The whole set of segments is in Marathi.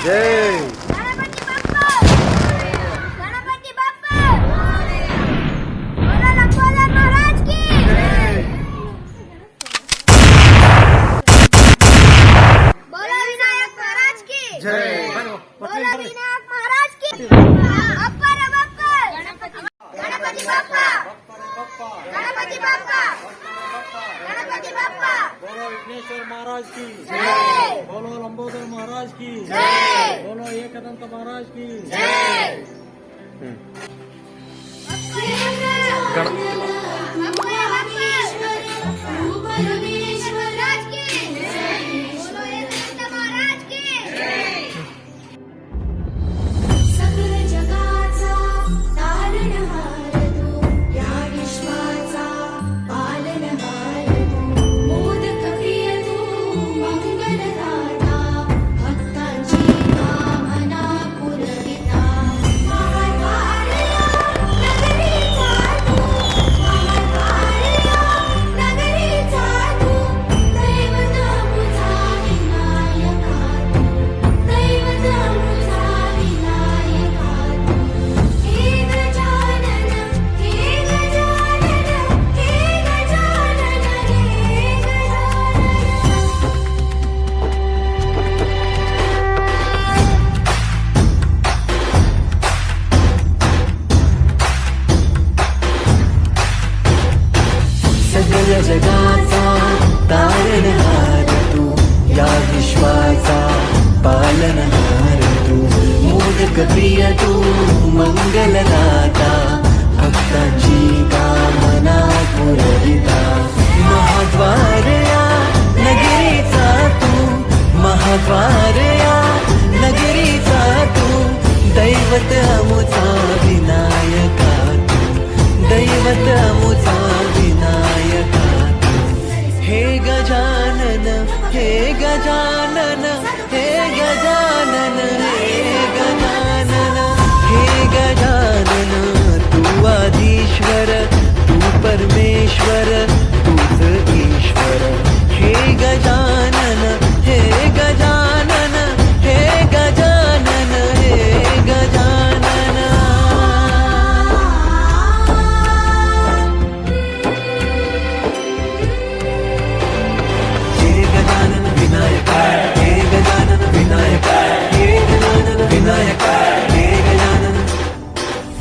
जय गणपती बाप्पा गणपती बाप्पा बोला लखवाला महाराज की बोला विनायक महाराज की जय बोला विनायक महाराज की बाप्पा रे बाप्पा गणपती बाप्पा गणपती बाप्पा गणपती बाप्पा बोलो विघ्नेश्वर महाराज की जय बोलो लंबोदर महाराज की जय बोलो एकदंत महाराज की जय सकल जगाचा तारणहार तू या विश्वाचा पालनहार तू मोदक प्रिय तू मंगलदाता भक्तांची कामना पुरविता महाद्वारया नगरीचा तू महाद्वारया नगरीचा तू दैवत मुझा विनायका तू दैवत मुझा विनायका तू हे गजानन हे गजानन हे गजानन हे गजानन सकल जगाचा तारणहार तू या विश्वाचा पालनहार तू मोदक प्रिय तू मंगलदाता भक्तांची कामना पुरविता महाद्वारया नगरीचा तू महाद्वारया नगरीचा तू दैवत अमुचा विनायका तू दैवत अमुचा विनायका तू हे गजानन हे गजानन हे गजानन हे गजानन हे गजानन तू आधीश्वर तू परमेश्वर तूच ईश्वर हे गजानन हे गजानन हे गजानन हे गजानन हे गजानन विनायका हे गजानन विनायका हे गजानन विनायका हे गजानन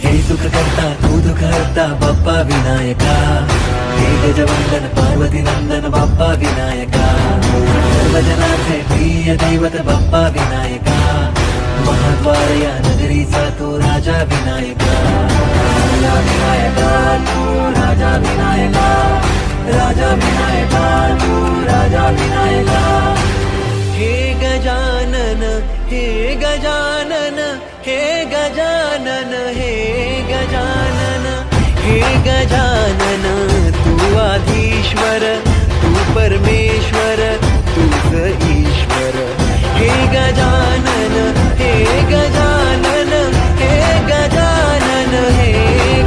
हे सुख करता तू दुःख हरता बाप्पा विनायका हे गजवंदन पार्वती नंदन बाप्पा विनायका सर्वजनांचे प्रिय दैवत बाप्पा विनायका महाद्वार या नगरीचा तू राजा विनायका राजा विनायका तू राजा विनायका राजा विनायका तू राजा विनायका हे गजानन हे गजानन हे गजानन हे गजानन हे गजानन तू आधीश्वर तू परमेश्वर तूच ईश्वर हे गजानन हे गजानन हे गजानन हे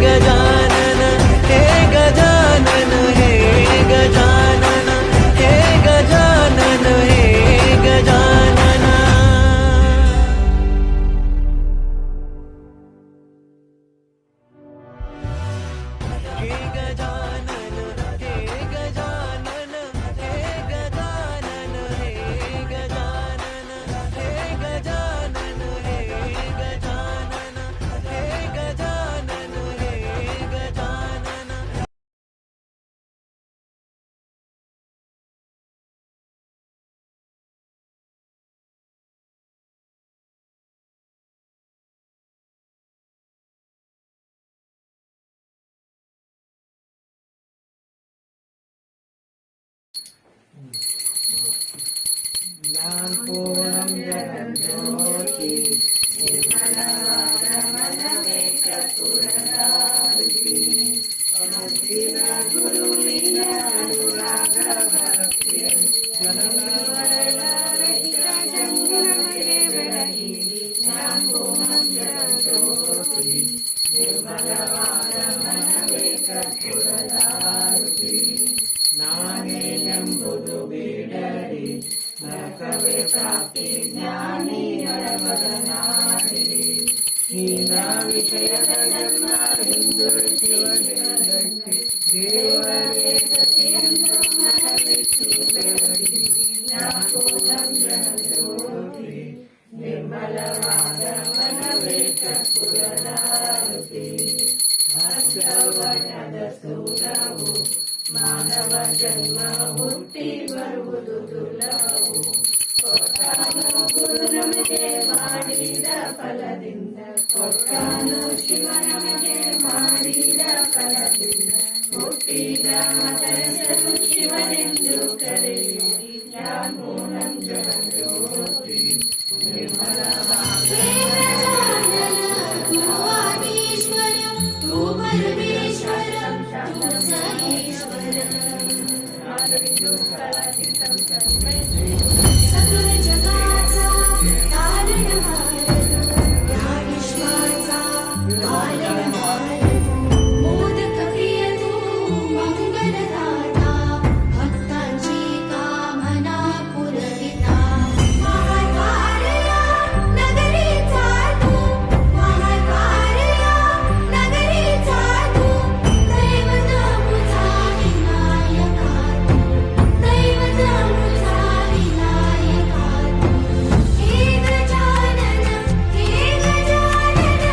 गजानन हे गजानन हे गजानन हे गजानन हे गजानन हे गजानन हे गजानन हे गजानन हे गजानन हे गजानन हे गजानन हे गजानन हे गजानन ज्ञानपूर्णं जगज्योति ನಾನೇನೆಂಬುದು ಬೇಡರಿ ನರಕವೇ ಪ್ರಾಪ್ತಿ ಜ್ಞಾನಿ तू आदिश्वर तू परमेश्वर तू सईश्वर सकल जगाचा तारणहार या विश्वाचा पालनहार मोदक प्रिय तू मंगलदाता भक्तांची कामना पुरविता महाद्वारया नगरीचा तू महाद्वारया नगरीचा तू दैवत मुझा विनायका तू दैवत मुझा विनायका तू हे गजानन हे गजानन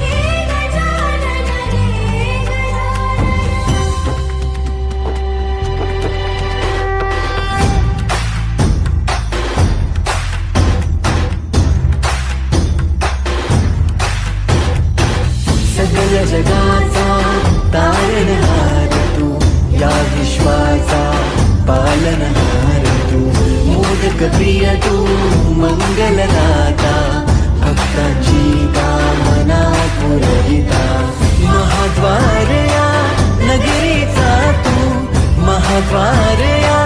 हे गजानन हे गजानन सकल जगाचा तारणहार तू या विश्वाचा पालनहार तू मोदक प्रिय तू मंगलदाता भक्तांची कामना पुरविता महाद्वारया नगरीचा तू महाद्वारया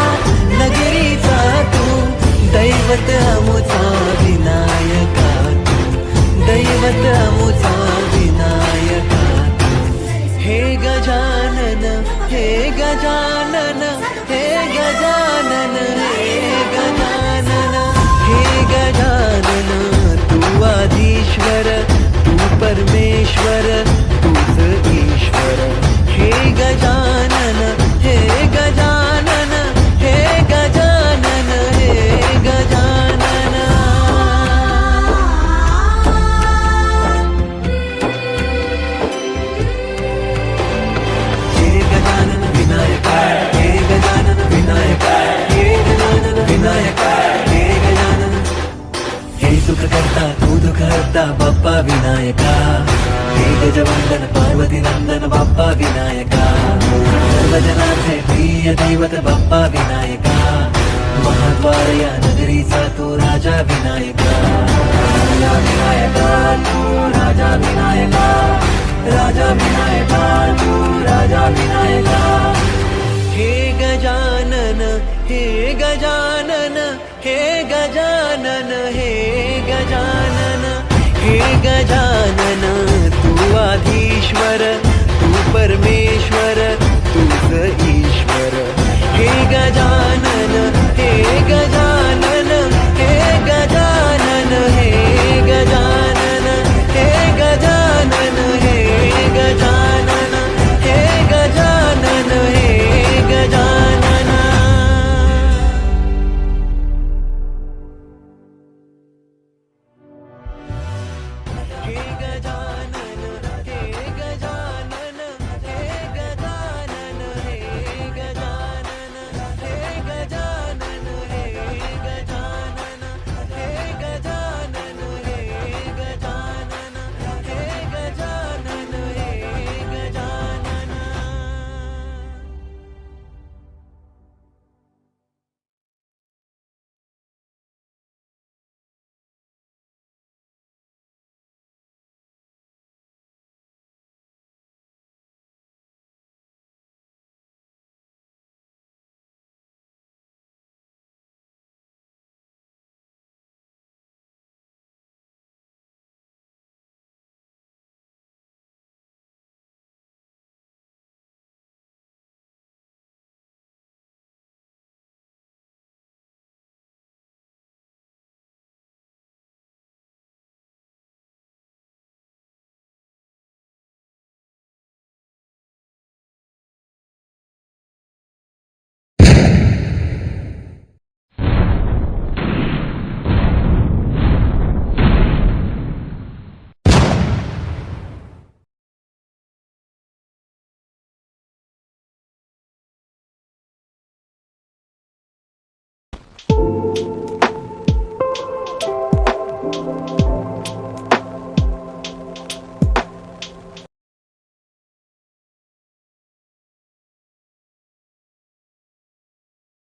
नगरीचा तू दैवत अमुचा विनायका तू दैवत अमुचा विनायका तू हे गजानन हे गजानन हे गजानन हे गजानन हे गजानन तू आदिश्वर तू परमेश्वर तूच ईश्वर हे गजानन हे गजानन हे गजानन हे गजानन हे गजानन विनायका हे गजानन विनायका हे गजानन विनायका हे गजानन हे सुख करता तू दुःख हरता बाप्पा विनायका हे गजवंदन पार्वती नंदन बाप्पा विनायका सर्वजनांचे प्रिय दैवत बाप्पा विनायका महाद्वारया नगरीचा तू राजा विनायका राजा विनायका तू राजा विनायका राजा विनायका तू राजा विनायका हे गजानन हे गजानन हे गजानन हे गजानन हे गजानन तू आधीश्वर तू परमेश्वर तूच ईश्वर हे गजानन हे गजानन हे गजानन हे गजानन हे गजानन हे गजानन हे गजानन हे गजानन हे गजानन हे गजानन हे गजानन विनायक